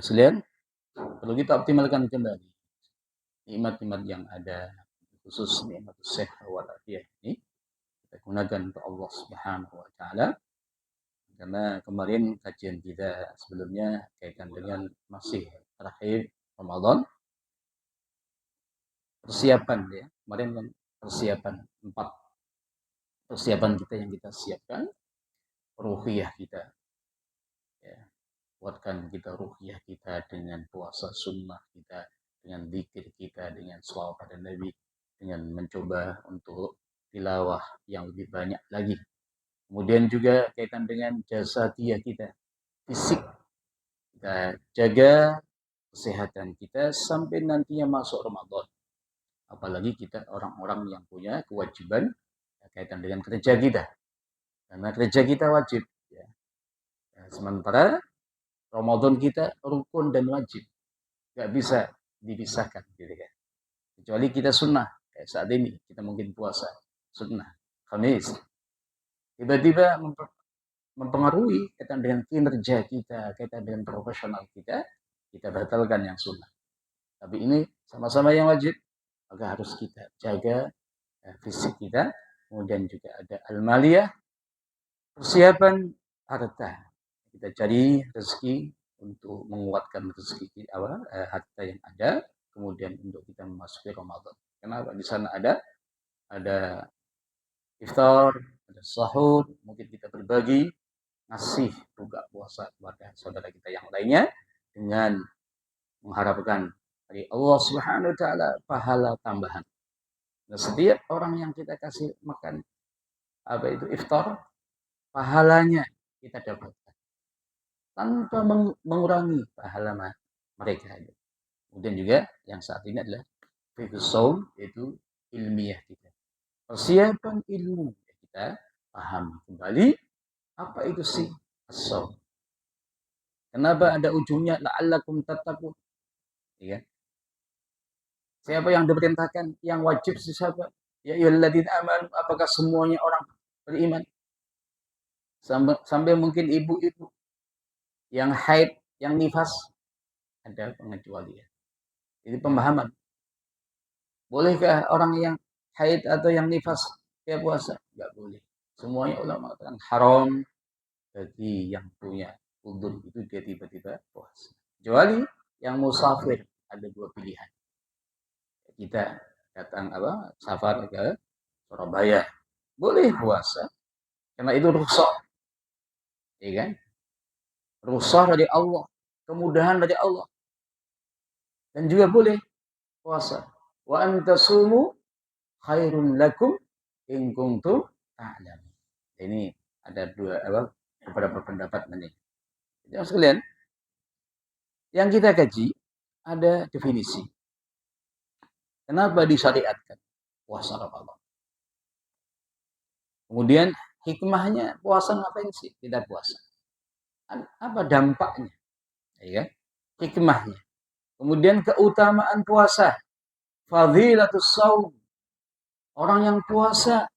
sekalian, perlu kita optimalkan kembali nikmat-nikmat yang ada, khusus nikmat sehat wal afiat ini kita gunakan untuk Allah Subhanahu wa taala. Karena kemarin kajian kita sebelumnya kaitan dengan masih terakhir Ramadan, persiapan ya. Kemarin kan persiapan 4 persiapan kita yang kita siapkan, ruhiyah kita ya. Kuatkan kita ruhiyah kita dengan puasa sunnah kita, dengan zikir kita, dengan shalawat pada Nabi, dengan mencoba untuk tilawah yang lebih banyak lagi. Kemudian juga kaitan dengan jasadiyah kita, fisik. Kita jaga kesehatan kita sampai nantinya masuk Ramadan. Apalagi kita orang-orang yang punya kewajiban kaitan dengan kerja kita. Karena kerja kita wajib. Ya. Sementara Ramadan kita rukun dan wajib. Gak bisa dipisahkan. Gitu kan. Kecuali kita sunnah. Kayak saat ini kita mungkin puasa. Sunnah. Khamis. Tiba-tiba mempengaruhi kaitan dengan kinerja kita, kaitan dengan profesional kita batalkan yang sunnah. Tapi ini sama-sama yang wajib, maka harus kita jaga fisik kita. Kemudian juga ada al-maliyah, persiapan harta. Kita cari rezeki untuk menguatkan rezeki harta yang ada, kemudian untuk kita memasuki Ramadan. Kenapa? Di sana ada iftar, ada sahur, mungkin kita berbagi, ngasih buka puasa kepada saudara kita yang lainnya dengan mengharapkan dari Allah Subhanahu wa taala pahala tambahan. Nah, setiap orang yang kita kasih makan iftar, pahalanya kita dapatkan tanpa mengurangi pahala mereka. Kemudian juga yang saat ini adalah fiqhus shaum, yaitu ilmiah kita. Persiapan ilmu kita paham kembali apa itu sih as-shaum. Kenapa ada ujungnya la'allakum tattaqun? Ya. Siapa yang diperintahkan? Yang wajib siapa? Ya ayyuhalladzina amanu, apakah semuanya orang beriman? Sampai mungkin ibu-ibu yang haid, yang nifas, ada pengecualian. Ini pemahaman. Bolehkah orang yang haid atau yang nifas dia puasa? Enggak boleh. Semuanya ulama mengatakan haram bagi yang punya udzur itu dia tiba-tiba puasa. Kecuali yang musafir, ada 2 pilihan. Kita datang safar ke Surabaya, boleh puasa karena itu rukhsah, ya kan? Rukhsah dari Allah, kemudahan dari Allah, dan juga boleh puasa. Wa antasumu khairun lakum in kuntum ta'lamun. Ini ada beberapa pendapat ini. Jadi sekalian, yang kita kaji ada definisi. Kenapa disyariatkan puasa Ramadan? Kemudian hikmahnya puasa ngapain sih kita puasa? Apa dampaknya? Ya, hikmahnya. Kemudian keutamaan puasa. Fadilatus shaum. Orang yang puasa,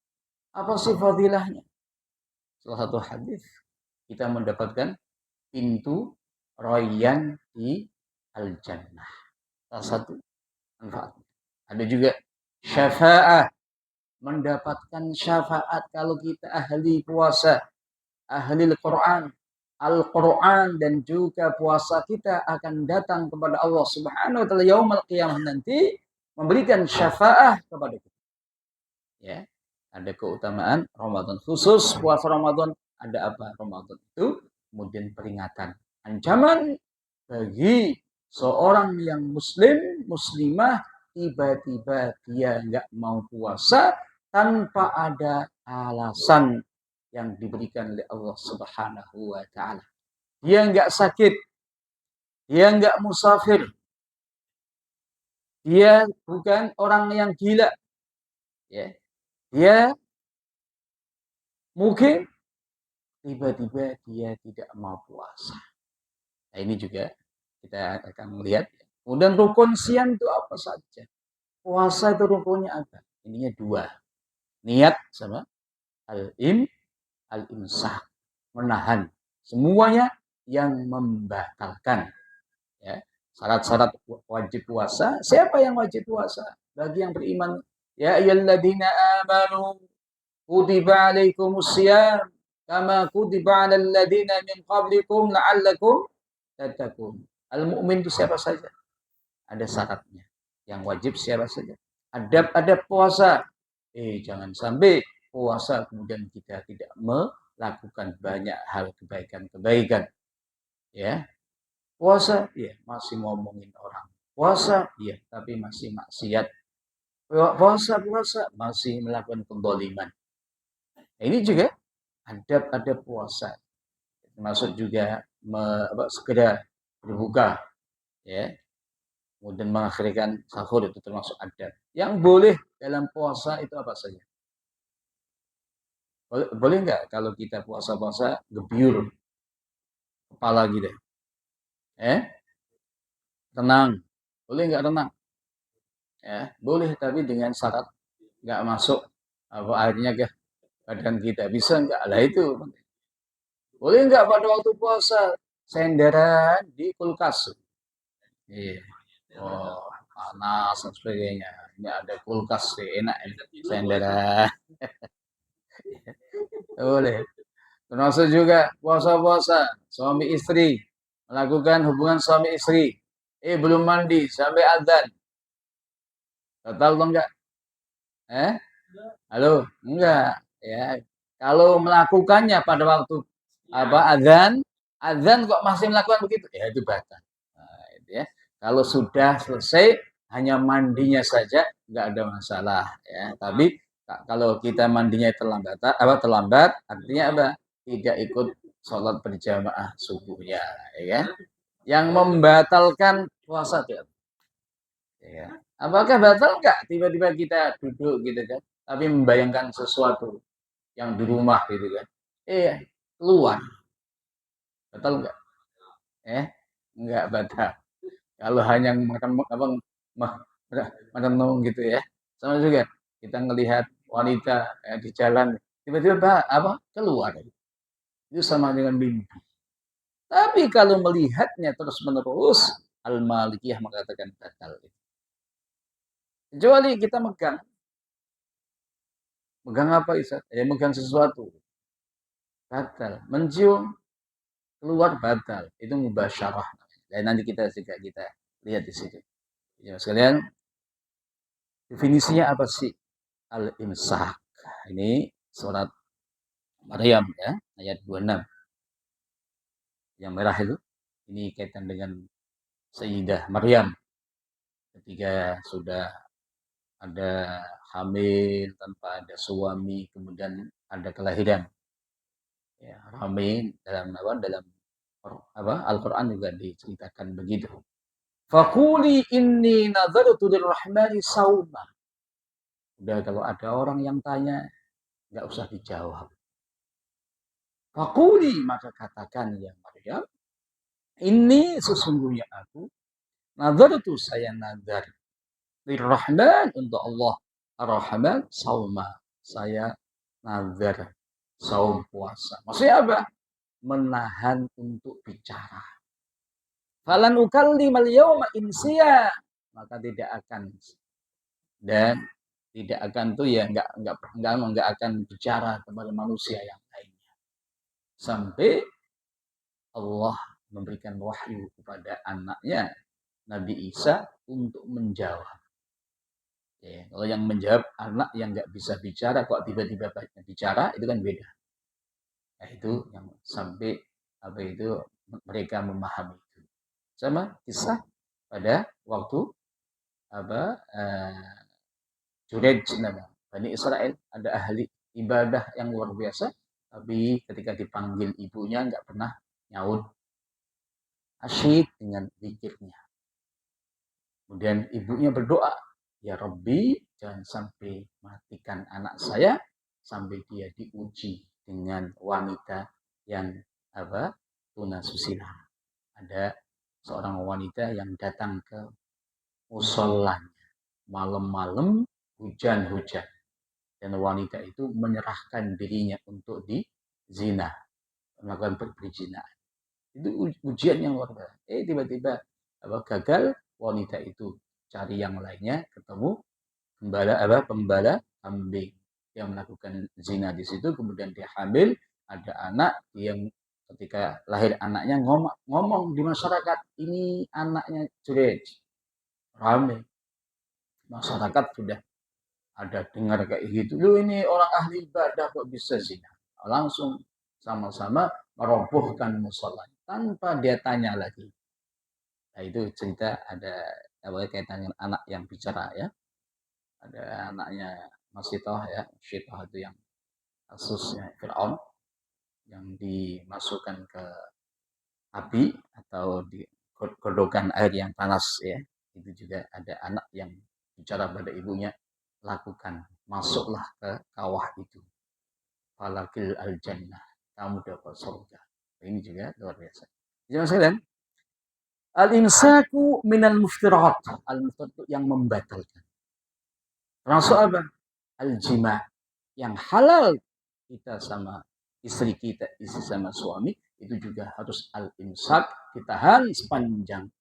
apa sih fadilahnya? Salah satu hadis kita mendapatkan pintu royan di al-jannah. Salah satu manfaat. Ada juga syafa'ah, mendapatkan syafaat kalau kita ahli puasa, ahli Al-Quran. Al-Quran dan juga puasa kita akan datang kepada Allah Subhanahu wa taala yaumul qiyamah nanti memberikan syafaat kepada kita. Ya. Ada keutamaan Ramadan, khusus puasa Ramadan. Ada apa Ramadan itu? Kemudian peringatan, ancaman bagi seorang yang muslimah tiba-tiba dia nggak mau puasa tanpa ada alasan yang diberikan oleh Allah Subhanahu wa taala. Dia enggak sakit, dia enggak musafir, dia bukan orang yang gila, ya. Dia mungkin tiba-tiba dia tidak mau puasa. Nah, ini juga kita akan melihat. Kemudian rukun siam itu apa saja? Puasa itu rukunnya apa? Ininya 2. Niat sama al-imsak, menahan semuanya yang membatalkan. Ya, syarat-syarat wajib puasa. Siapa yang wajib puasa? Bagi yang beriman. Ya ayyuhalladzina amanu kutiba alaikumusiyam kama kutiba 'alal ladzina min qablikum la'allakum tattaqun. Al-mu'min itu siapa saja? Ada syaratnya. Yang wajib siapa saja? Adab-adab puasa. Jangan sampai puasa kemudian kita tidak melakukan banyak hal kebaikan-kebaikan. Ya, puasa, ya masih ngomongin orang. Puasa, ya tapi masih maksiat. Puasa masih melakukan pemboliman. Nah, ini juga adab-adab puasa. Termasuk juga segera berbuka, ya. Kemudian mengakhirkan sahur itu termasuk adab. Yang boleh dalam puasa itu apa saja? Boleh nggak kalau kita puasa-puasa gebyur kepala gitu? Tenang. Boleh nggak tenang? Ya, boleh tapi dengan syarat nggak masuk airnya ke badan kita. Bisa nggak? Lah itu. Boleh nggak pada waktu puasa senderan di kulkas? Iya. Oh, panas dan sebagainya. Ini ada kulkas sih, enak ini. Senderan. Boleh. Termasuk juga puasa-puasa suami istri melakukan hubungan suami istri. Belum mandi sampai adzan. Total atau enggak? Halo, enggak. Ya, kalau melakukannya pada waktu adzan kok masih melakukan begitu, ya itu batal. Nah, itu ya. Kalau sudah selesai hanya mandinya saja enggak ada masalah ya. Tapi kalau kita mandinya terlambat artinya apa? Tidak ikut sholat berjamaah subuhnya ya. Yang membatalkan puasa itu. Ya. Apakah batal enggak tiba-tiba kita duduk gitu kan, tapi membayangkan sesuatu yang di rumah gitu kan. Keluar. Batal enggak? Enggak batal. Kalau hanya merenung gitu ya. Sama juga kita ngelihat wanita di jalan tiba-tiba keluar. Itu sama dengan mimpi. Tapi kalau melihatnya terus-menerus, Al-Malikiyah mengatakan batal. Kecuali kita megang. Megang apa Isa? Megang sesuatu. Batal. Mencium keluar batal. Itu mubasyarah. Dan nanti kita lihat di situ. Ya, sekalian, definisinya apa sih al-imsak? Ini surat Maryam ya, ayat 26. Yang merah itu. Ini kaitan dengan Sayyidah Maryam ketika sudah ada hamil tanpa ada suami, kemudian ada kelahiran. Ya, hamil dalam Al-Quran juga diceritakan begitu. Faquli inni nadartu lirrahmani sauma. Udah kalau ada orang yang tanya, nggak usah dijawab. Faquli, maka katakan ya Maryam, ini sesungguhnya aku nadartu, saya nadar lirrahman, untuk Allah Ar-Rahman sauma, saya nazar saum puasa. Maksudnya apa? Menahan untuk bicara. Falan ukallimal yauma insiya, maka tidak akan tuh ya enggak akan bicara kepada manusia yang lainnya sampai Allah memberikan wahyu kepada anaknya Nabi Isa untuk menjawab. Ya, kalau yang menjawab anak yang nggak bisa bicara kok tiba-tiba bicara, itu kan beda. Nah, itu yang sampai mereka memahami itu. Sama kisah pada waktu Jurej nama Bani Israel, ada ahli ibadah yang luar biasa, tapi ketika dipanggil ibunya nggak pernah nyaut, asyik dengan zikirnya. Kemudian ibunya berdoa, ya Rabbi, jangan sampai matikan anak saya sampai dia diuji dengan wanita yang tunasusila. Ada seorang wanita yang datang ke musholanya malam-malam, hujan-hujan, dan wanita itu menyerahkan dirinya untuk melakukan perzinahan. Itu ujian yang luar biasa. Tiba-tiba gagal, wanita itu cari yang lainnya, ketemu pembala kambing yang melakukan zina di situ, kemudian dia hamil, ada anak yang ketika lahir anaknya ngomong di masyarakat, ini anaknya Jurej, ramai masyarakat sudah ada dengar kayak gitu, lu ini orang ahli ibadah kok bisa zina, langsung sama-sama merobohkan musola tanpa dia tanya lagi. Nah itu cerita ada kaitan dengan anak yang bicara ya. Ada anaknya Masitoh ya, Syitoh itu yang kasusnya Fir'aun yang dimasukkan ke api atau di godokan air yang panas ya. Itu juga ada anak yang bicara pada ibunya, lakukan, masuklah ke kawah itu. Falakil al-jannah, kamu dapat surga. Ini juga luar biasa. Jangan sekalian, al-imsaku minal muftirat. Al-muftirat yang membatalkan. Termasuk apa? Al-jima, yang halal kita sama istri kita, istri sama suami, itu juga harus al-imsak, ditahan sepanjang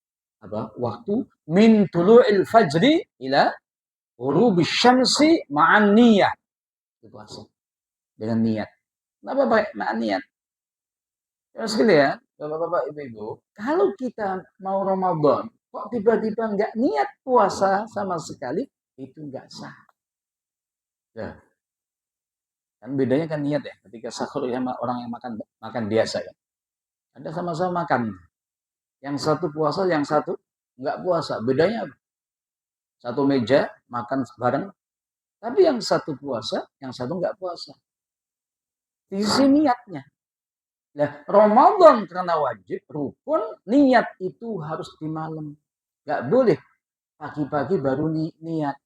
waktu min tulu'il fajri ila ghurubis syamsi ma'an niyah. Itu puasa dengan niat. Kenapa pakai ma'an niat? Ya sekalian, Bapak-bapak, Ibu-ibu, kalau kita mau Ramadan, kok tiba-tiba nggak niat puasa sama sekali, itu nggak sah. Ya. Kan bedanya kan niat ya. Ketika sahur sama orang yang makan biasa ya. Ada sama-sama makan. Yang satu puasa, yang satu nggak puasa. Bedanya apa? Satu meja makan bareng. Tapi yang satu puasa, yang satu nggak puasa. Di sini niatnya. Nah, Ramadan karena wajib, rukun, niat itu harus di malam. Nggak boleh pagi-pagi baru niat.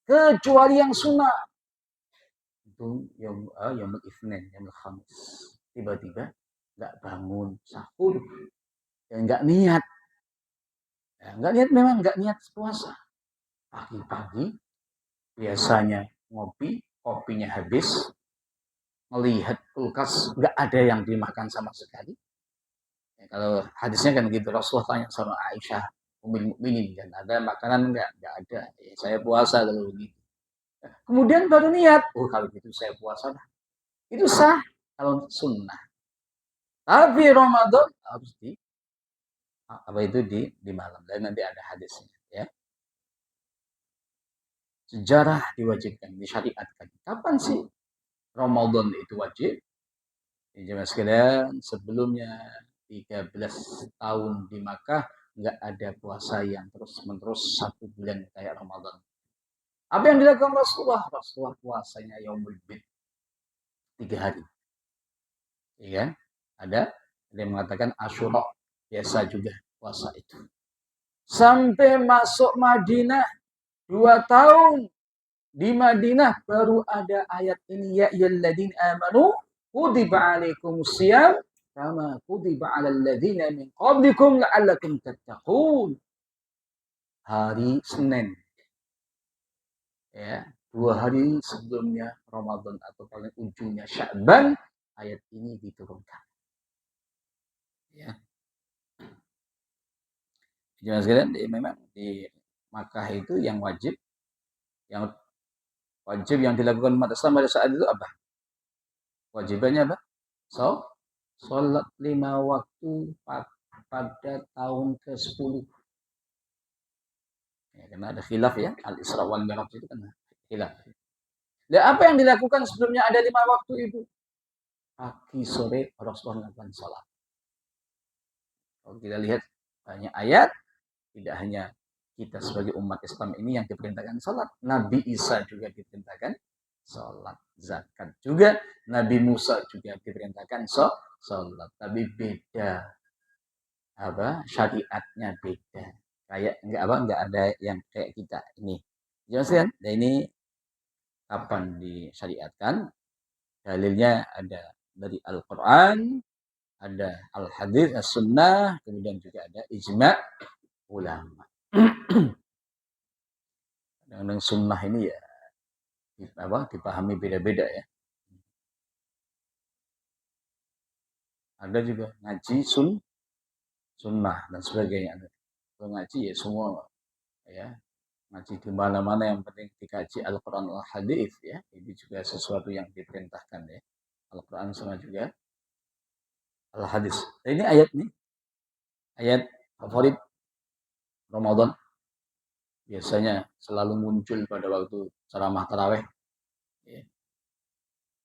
Kecuali yang sunnah. Itu yang Isnin, yang Khamis. Tiba-tiba nggak bangun sahur, ya nggak niat. Ya, nggak niat, memang nggak niat puasa. Pagi-pagi biasanya ngopi, kopinya habis, melihat kulkas nggak ada yang dimakan sama sekali. Ya, kalau hadisnya kan gitu, Rasulullah tanya sama Aisyah, Ummul Mukminin, dan ada makanan nggak ada. Ya, saya puasa kalau begitu. Kemudian baru niat, kalau gitu saya puasa. Itu sah kalau sunnah. Tapi Ramadan harus di malam, dan nanti ada hadisnya ya. Sejarah diwajibkan, disyariatkan. Kapan sih Ramadan itu wajib? Jemaah sekalian, sebelumnya 13 tahun di Makkah nggak ada puasa yang terus-menerus 1 bulan kayak Ramadan. Apa yang dilakukan Rasulullah? Rasulullah puasanya Yaumul Bid, 3 hari. Ya, ada yang mengatakan Asyura, biasa juga puasa itu. Sampai masuk Madinah 2 tahun di Madinah baru ada ayat ini, ya ayyuhalladzina amanu kutiba alaikumusiyam kama kutiba alal ladzina min qablikum la'allakum tattaqun. Hari Senin. Ya, 2 hari sebelumnya Ramadan atau paling ujungnya Sya'ban, ayat ini diturunkan. Ya. Jangan sekalian, memang di Makkah itu yang wajib yang dilakukan umat Islam pada saat itu apa? Wajibannya apa? Sholat 5 waktu pada tahun ke-10. Ya, karena ada khilaf ya, Al-Isra wal Mi'raj itu kan khilaf. Dan apa yang dilakukan sebelumnya ada 5 waktu itu? Pagi, sore, Rasulullah melakukan sholat. Kalau kita lihat banyak ayat, tidak hanya kita sebagai umat Islam ini yang diperintahkan sholat. Nabi Isa juga diperintahkan sholat. Zakat juga, Nabi Musa juga diperintahkan sholat. Tapi beda syariatnya beda. Kayak enggak ada yang kayak kita ini. Jelas kan? Nah ini kapan disyariatkan? Dalilnya ada dari Al-Quran, ada Al-Hadits, As-Sunnah, kemudian juga ada ijma' ulama. Dengan sunnah ini ya dipahami beda-beda ya. Ada juga ngaji sunnah dan sebagainya. Kalau ngaji ya semua ya. Ngaji di mana-mana yang penting dikaji Al-Qur'an al-Hadits ya. Ini juga sesuatu yang diperintahkan ya. Al-Qur'an sama juga Al-Hadits. Nah, ini ayat nih. Ayat favorit Ramadan. Biasanya selalu muncul pada waktu ceramah tarawih. Ya.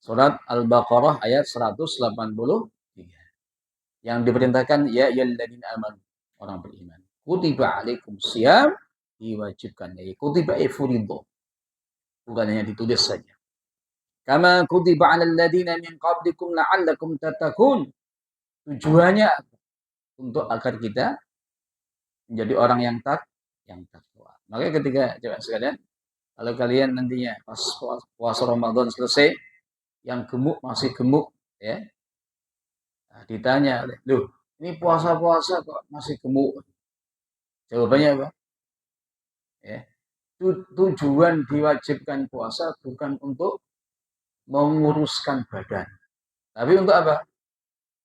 Surat Al-Baqarah ayat 183. Yang diperintahkan ya ayyuhalladzina amanu, orang beriman. Kutiba alaikum shiyam, diwajibkan. Ya, kutiba furidho. Bukan hanya ditulis saja. Kama kutiba 'alal ladzina min qablikum la'allakum tattaqun. Tujuannya untuk agar kita menjadi orang yang takwa. Makanya ketika coba sekalian, kalau kalian nantinya pas puasa Ramadan selesai, yang gemuk masih gemuk, ya, nah, ditanya, loh, ini puasa-puasa kok masih gemuk? Jawabannya apa? Ya, tujuan diwajibkan puasa bukan untuk menguruskan badan, tapi untuk apa?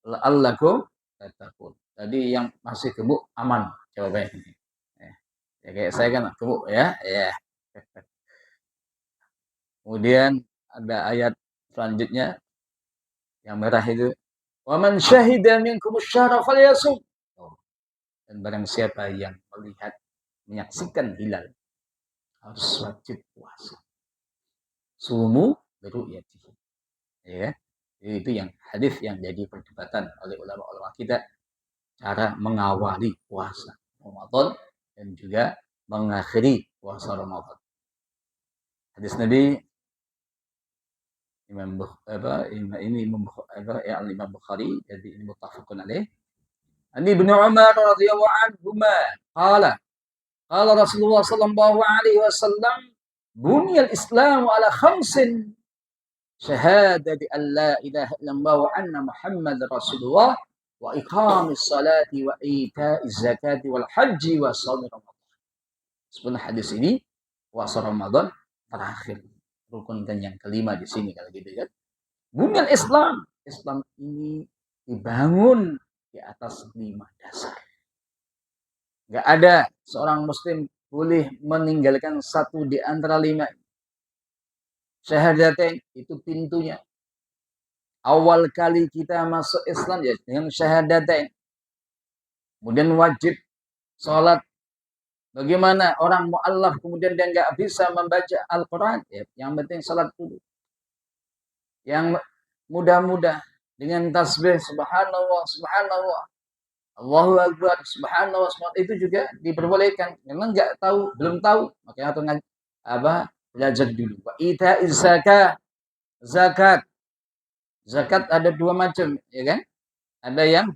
La'allakum tattaqun. Tadi yang masih gemuk aman jawabannya. Ya kayak saya kan gemuk ya. Ya. Kemudian ada ayat selanjutnya yang merah itu. Wa man syahida minkum asy-syahra falyasum. Dan barang siapa yang melihat menyaksikan hilal harus wajib puasa. Sumu biru'yatihi. Ya. Itu yang hadis yang jadi perdebatan oleh ulama-ulama kita, cara mengawali puasa Ramadan dan juga mengakhiri puasa Ramadan. Hadis Nabi Imam Bukhari, jadi ini muttafaqun alaih. Ani Ibnu Umar radhiyallahu anhuma qala Rasulullah sallallahu alaihi wasallam buniyal Islam ala khamsin syahadati an la ilaha illallah wa anna Muhammadar Rasulullah wa iqamis salati wa ita'iz zakati wal haji wa shaum Ramadan. Sebenarnya hadis ini puasa Ramadan terakhir, rukun dan yang kelima di sini kalau gitu ya. Bunyal Islam, Islam ini dibangun di atas 5 dasar. Enggak ada seorang muslim boleh meninggalkan satu di antara 5. Syahadatain itu pintunya. Awal kali kita masuk Islam ya dengan syahadatain. Kemudian wajib sholat. Bagaimana orang mu'allaf kemudian dia nggak bisa membaca Al-Quran? Ya, yang penting sholat dulu. Yang mudah-mudah dengan tasbih subhanallah, subhanallah, Allahu Akbar, subhanallah, subhanallah, itu juga diperbolehkan. Memang nggak tahu, belum tahu, makanya atau belajar dulu. Wa ita'iz zakat. Zakat ada 2 macam, ya kan? Ada yang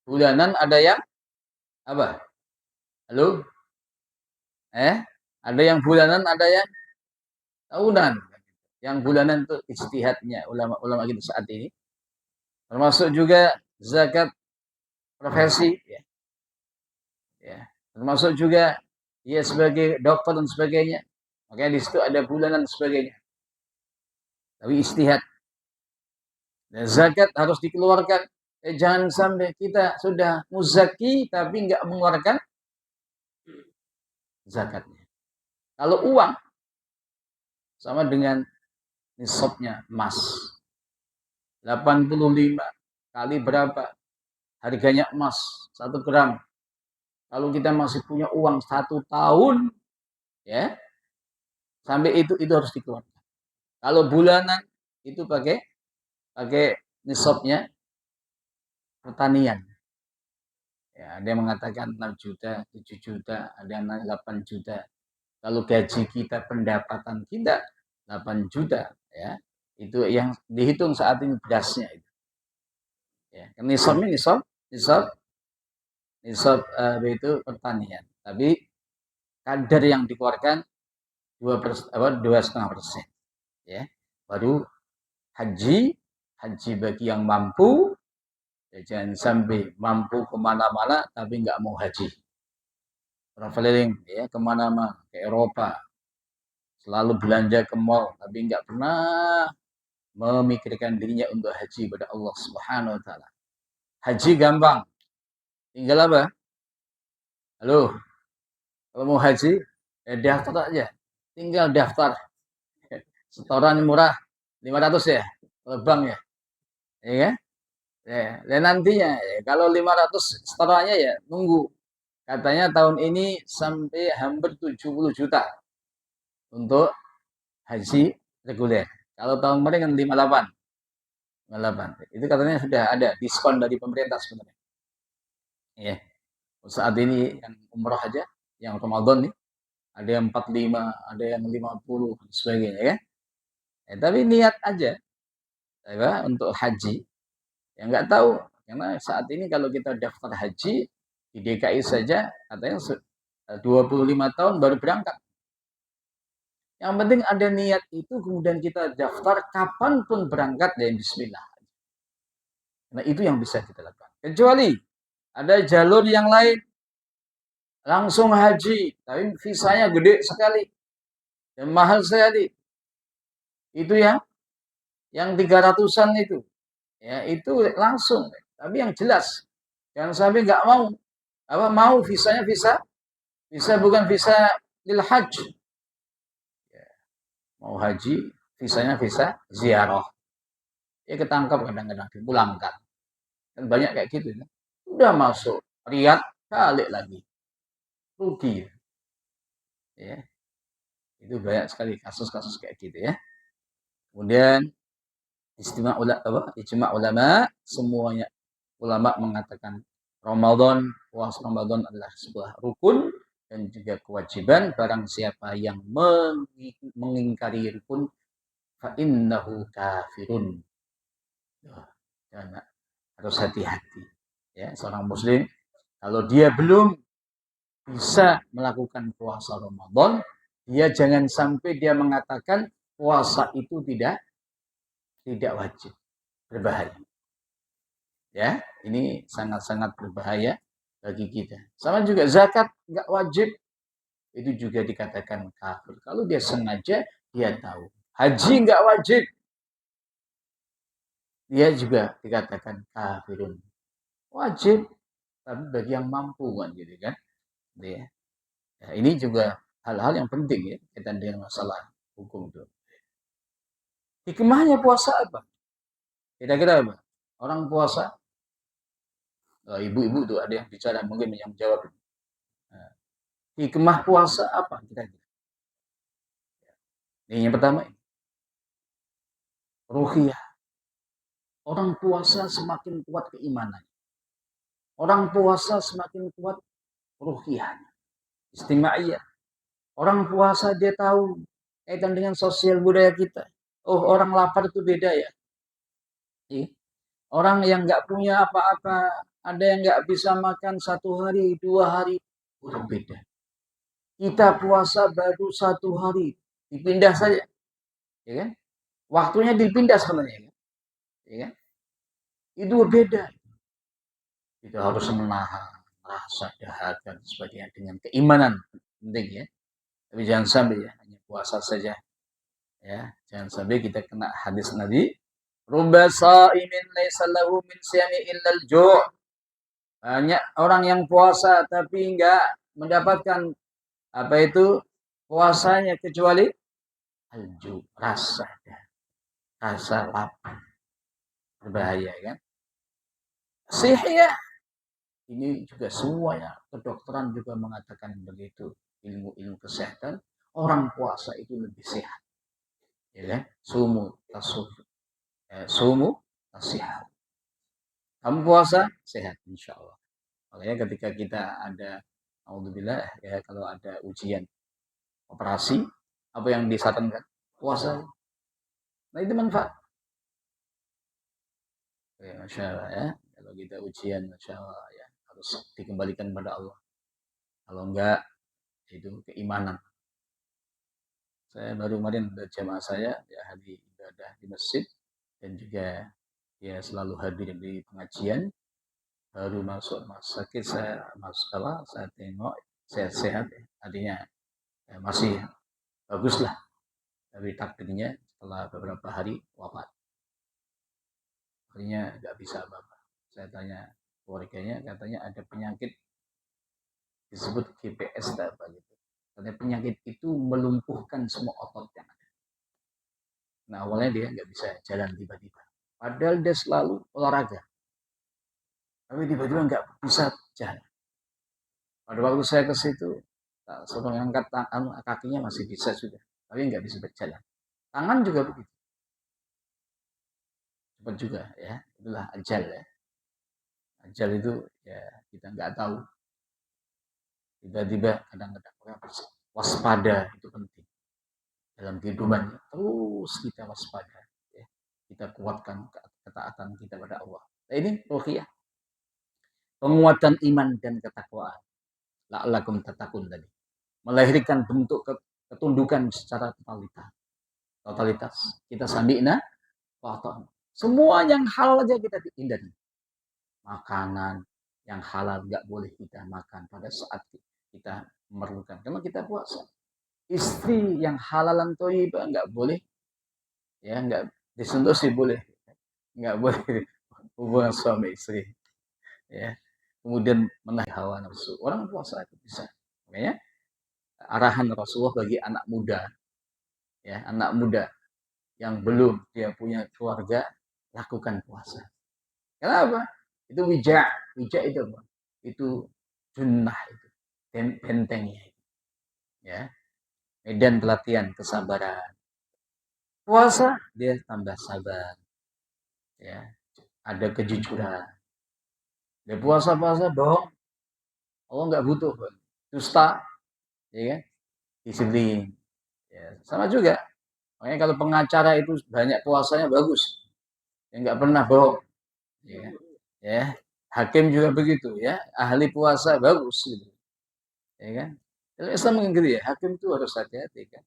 bulanan, ada yang apa? Halo? Ada yang bulanan, ada yang tahunan. Yang bulanan itu ijtihadnya ulama-ulama kita saat ini. Termasuk juga zakat profesi, ya. Ya. Termasuk juga dia sebagai dokter dan sebagainya. Makanya di situ ada bulanan dan sebagainya. Tapi ijtihad. Dan zakat harus dikeluarkan. Jangan sampai kita sudah muzaki tapi enggak mengeluarkan zakatnya. Kalau uang sama dengan nisabnya emas. 85 kali berapa harganya emas 1 gram. Kalau kita masih punya uang 1 tahun, ya, sampai itu harus dikeluarkan. Kalau bulanan itu pakai nisabnya pertanian. Ya, ada yang mengatakan 6 juta, 7 juta, ada yang 8 juta. Kalau gaji kita, pendapatan kita 8 juta, ya. Itu yang dihitung saat ini berasnya itu. Ya, nisabnya nisab itu pertanian. Tapi kadar yang dikeluarkan 2,5%. Ya. Baru haji bagi yang mampu. Ya, jangan sampai mampu kemana-mana tapi nggak mau haji. Traveling ya kemana-mana, ke Eropa. Selalu belanja ke mall tapi nggak pernah memikirkan dirinya untuk haji pada Allah Subhanahu wa taala. Haji gampang. Tinggal apa? Halo, kalau mau haji, daftar aja. Tinggal daftar. Setoran murah, 500 ya, kalau bank ya. Ya kan? Ya, dan nantinya kalau 500 setorannya ya nunggu. Katanya tahun ini sampai hampir 70 juta untuk haji reguler. Kalau tahun kemarin kan 58. 58. Itu katanya sudah ada diskon dari pemerintah sebenarnya. Ya. Saat ini yang umroh aja, yang Ramadan nih, ada yang 45, ada yang 50 dan sebagainya ya. Tapi niat aja ya, untuk haji. Ya nggak tahu karena saat ini kalau kita daftar haji di DKI saja katanya 25 tahun baru berangkat. Yang penting ada niat itu kemudian kita daftar kapanpun berangkat dan bismillah. Nah itu yang bisa kita lakukan. Kecuali ada jalur yang lain langsung haji, tapi visanya gede sekali dan mahal sekali. Itu ya, yang 300-an itu. Ya, itu langsung. Tapi yang jelas, jangan sampai nggak mau. Apa mau visanya visa bukan visa lil hajj. Ya, mau haji, visanya visa ziarah. Ya ketangkap kadang-kadang dipulangkan. Dan banyak kayak gitu. Ya. Udah masuk Riyadh, balik lagi. Rugi. Ya. Itu banyak sekali kasus-kasus kayak gitu ya. Kemudian ijma ulama semuanya ulama mengatakan Ramadan, puasa Ramadan adalah sebuah rukun dan juga kewajiban. Barang siapa yang mengingkari rukun fa innahu kafirun. Ya, harus hati-hati. Ya, seorang muslim kalau dia belum bisa melakukan puasa Ramadan, dia jangan sampai dia mengatakan puasa itu tidak wajib, berbahaya. Ya, ini sangat-sangat berbahaya bagi kita. Sama juga zakat nggak wajib, itu juga dikatakan kafir. Kalau dia sengaja, dia tahu. Haji nggak wajib, dia juga dikatakan kafirun. Wajib, tapi bagi yang mampu kan gitu kan. Ya. Ya, ini juga hal-hal yang penting ya kaitan dengan masalah hukum itu. Hikmahnya puasa apa? Kira-kira apa? Orang puasa, ibu-ibu tuh ada yang bicara mungkin yang jawab. Nah, hikmah puasa apa kira-kira? Ini yang pertama, ruhiyah. Orang puasa semakin kuat keimanan. Orang puasa semakin kuat ruhiyah. Istimaiyah. Orang puasa dia tahu kaitan dengan sosial budaya kita. Oh, orang lapar itu beda ya. Orang yang nggak punya apa-apa, ada yang nggak bisa makan 1 hari, 2 hari, udah beda. Kita puasa baru 1 hari, dipindah saja, ya kan? Waktunya dipindah sebenarnya, ya kan? Itu beda. Kita harus menahan rasa jahat dan sebagainya dengan keimanan, penting ya. Tapi jangan sampai ya hanya puasa saja, ya. Jangan sampai kita kena hadis Nabi, "Rubba sha'imin laisa lahu min siyami illal ju'." Banyak orang yang puasa tapi enggak mendapatkan apa itu puasanya kecuali alju, rasa lapar, berbahaya kan. Sihya ini juga semuanya kedokteran juga mengatakan begitu, ilmu-ilmu kesehatan orang puasa itu lebih sehat, ya kan? Sumu tasihhat. Kamu puasa sehat insya Allah. Makanya ketika kita ada alhamdulillah ya kalau ada ujian operasi apa yang disarankan puasa. Nah itu manfaat. Ya, Masya Allah ya. Kalau kita ujian Masya Allah ya harus dikembalikan pada Allah. Kalau enggak itu keimanan. Saya baru kemarin berjamaah saya ya hari ibadah di masjid dan juga ya selalu hadir di pengajian. Baru masuk rumah sakit saya masuk apa saya tengok sehat-sehat ya. Artinya ya, masih bagus lah. Tapi takdirnya setelah beberapa hari wafat. Artinya nggak bisa apa-apa. Saya tanya keluarganya katanya ada penyakit disebut GPS apa gitu. Karena penyakit itu melumpuhkan semua otot yang ada. Nah awalnya dia nggak bisa jalan tiba-tiba. Padahal dia selalu olahraga. Tapi tiba-tiba nggak bisa jalan. Pada waktu saya ke situ, suruh angkat kakinya masih bisa sudah. Tapi nggak bisa berjalan. Tangan juga begitu. Cepat juga ya. Itulah ajal ya. Ajal itu ya kita nggak tahu. Tiba-tiba kadang-kadang waspada itu penting. Dalam kehidupan terus kita waspada. Ya. Kita kuatkan ketaatan kita pada Allah. Nah, ini ruqyah. Penguatan iman dan ketakwaan. La'allakum tattaqun tadi. Melahirkan bentuk ketundukan secara totalitas. Kita sami'na wa ata'na. Semua yang halal aja kita hindari. Makanan yang halal nggak boleh kita makan pada saat kita memerlukan. Karena kita puasa. Istri yang halalan thayyibah nggak boleh, ya nggak disentuh sih boleh, nggak boleh hubungan suami istri, ya. Kemudian menahan hawa nafsu. Orang puasa itu bisa. Makanya arahan Rasulullah bagi anak muda, ya anak muda yang belum dia punya keluarga, lakukan puasa. Kenapa? Itu wija itu apa? Itu junnah itu, bentengnya, ya. Medan pelatihan kesabaran. Puasa dia tambah sabar, ya. Ada kejujuran. Dia puasa bohong, Allah nggak butuh, dusta, ya kan? Disiplin. Ya, sama juga. Makanya kalau pengacara itu banyak puasanya bagus, ya nggak pernah bohong, ya. Ya, hakim juga begitu, ya, ahli puasa bagus, gitu, ya kan? Kalau Islam gitu ya, hakim itu harus hati-hati kan.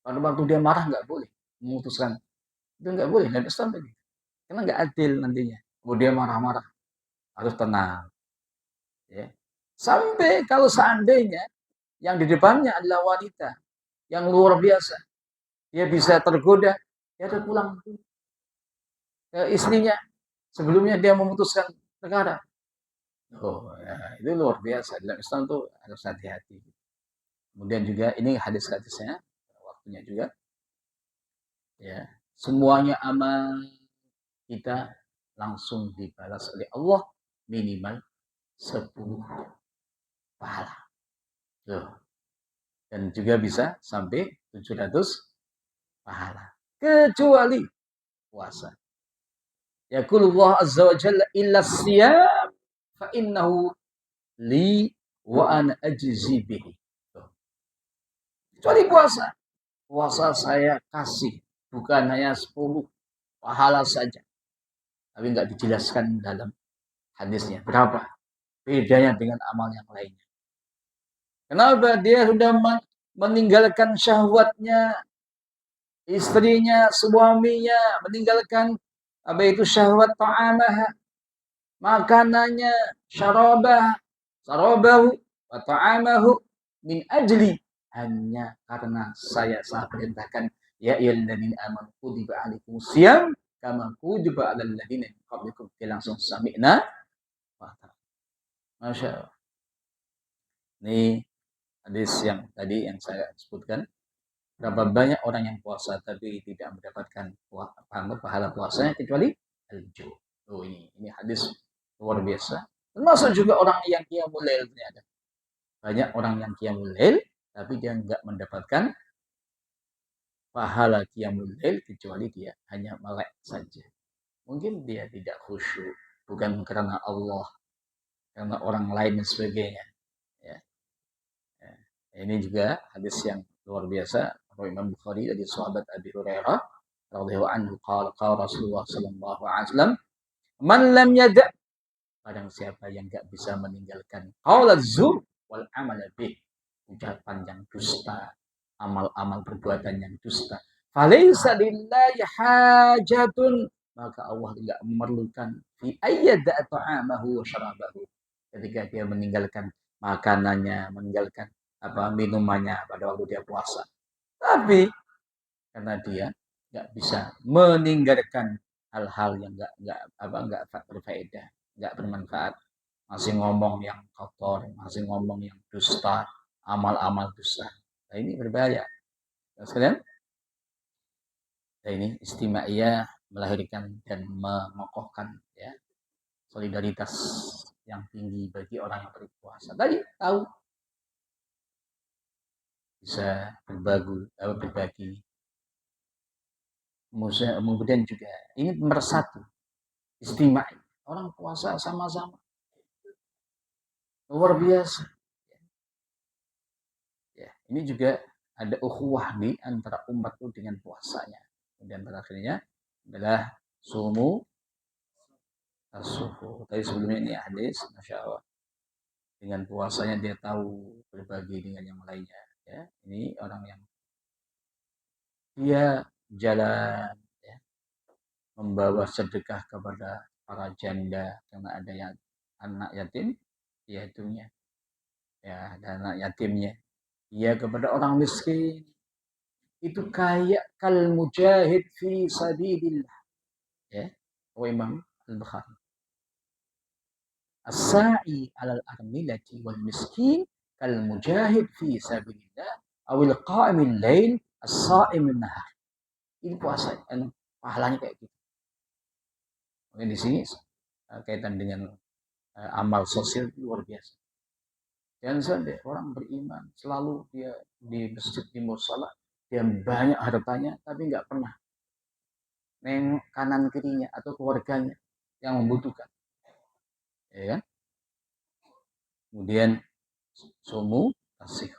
Pada waktu dia marah nggak boleh memutuskan, itu nggak boleh dan Islam begitu, karena nggak adil nantinya. Kalau dia marah-marah harus tenang, ya. Sampai kalau seandainya yang di depannya adalah wanita yang luar biasa, dia bisa tergoda, dia harus pulang ke istrinya sebelumnya dia memutuskan perkara. Oh, ya, itu luar biasa. Dalam Islam tuh harus hati-hati. Kemudian juga ini hadis-hadisnya, waktunya juga, ya, semuanya amal kita langsung dibalas oleh Allah minimal 10 pahala. Tuh. Dan juga bisa sampai 700 pahala. Kecuali puasa. Yaqulullah azza wa jalla illa siyam fa innahu li wa ana ajzi bihi. Kecuali puasa. Puasa saya kasih bukan hanya 10 pahala saja. Tapi enggak dijelaskan dalam hadisnya berapa bedanya dengan amal yang lainnya. Kenapa? Dia sudah meninggalkan syahwatnya, istrinya, suaminya, meninggalkan apa itu syahwat ta'amah, makanannya, syarabahu, wa ta'amahu min ajli, hanya karena saya perintahkan ya ayyuhalladzina amanu kutiba alaikumusiyam kama kutiba alal ladzina min qablikum. Dia langsung sami'na wa ata'na. Masya Allah. Ini hadis yang tadi yang saya sebutkan. Berapa banyak orang yang puasa tapi tidak mendapatkan pahala puasanya kecuali al-ju'. Oh ini hadis luar biasa. Termasuk juga orang yang qiyamul lail ternyata. Banyak orang yang qiyamul lail tapi dia enggak mendapatkan pahala qiyamul lail kecuali dia hanya melek saja. Mungkin dia tidak khusyuk, bukan karena Allah, karena orang lain dan sebagainya. Ya. Ya. Ini juga hadis yang luar biasa. Imam Bukhari dari sahabat Abi Hurairah radhiyallahu anhu qala Rasulullah sallallahu alaihi wasallam man lam yada, barang siapa yang enggak bisa meninggalkan qaulaz zur wal amal bih, ucapan yang dusta, amal-amal perbuatan yang dusta, falaysa lillahi hajatun, maka Allah tidak memerlukan fi ayyada ta'amahu wa syarabahu, ketika dia meninggalkan makanannya, meninggalkan minumannya pada waktu dia puasa. Tapi karena dia nggak bisa meninggalkan hal-hal yang nggak berfaedah, nggak bermanfaat, masih ngomong yang kotor, masih ngomong yang dusta, amal-amal dusta. Nah, ini berbahaya. Sekalian, nah ini istimaiyah melahirkan dan mengokohkan ya solidaritas yang tinggi bagi orang yang berpuasa. Tadi tahu bisa berbagi. Kemudian juga ini mersatu, istimewa. Orang puasa sama-sama luar biasa. Ya, ini juga ada ukhuwah di antara umat itu dengan puasanya. Kemudian terakhirnya adalah sumu as-suhu. Tadi sebelumnya ini hadis, masya Allah. Dengan puasanya dia tahu berbagi dengan yang lainnya. Ya, ini orang yang dia jalan ya, membawa sedekah kepada para janda karena ada yang anak yatim, yaitunya ya, dan anak yatimnya. Ia kepada orang miskin itu kayak kal mujahid fi sabilillah ya. Imam Al-Bukhari as-sa'i 'alal armilati wal miskin kal mujahid fi sabilillah awil qa'imil lail as-sa'imin nahar. Ini puasa pahalanya kayak gitu. Mungkin di sini kaitan dengan amal sosial luar biasa. Jangan sampai orang beriman selalu dia di masjid, di musala, dia banyak hartanya tapi nggak pernah nengok kanan kirinya atau keluarganya yang membutuhkan, ya kan? Kemudian sumu tasih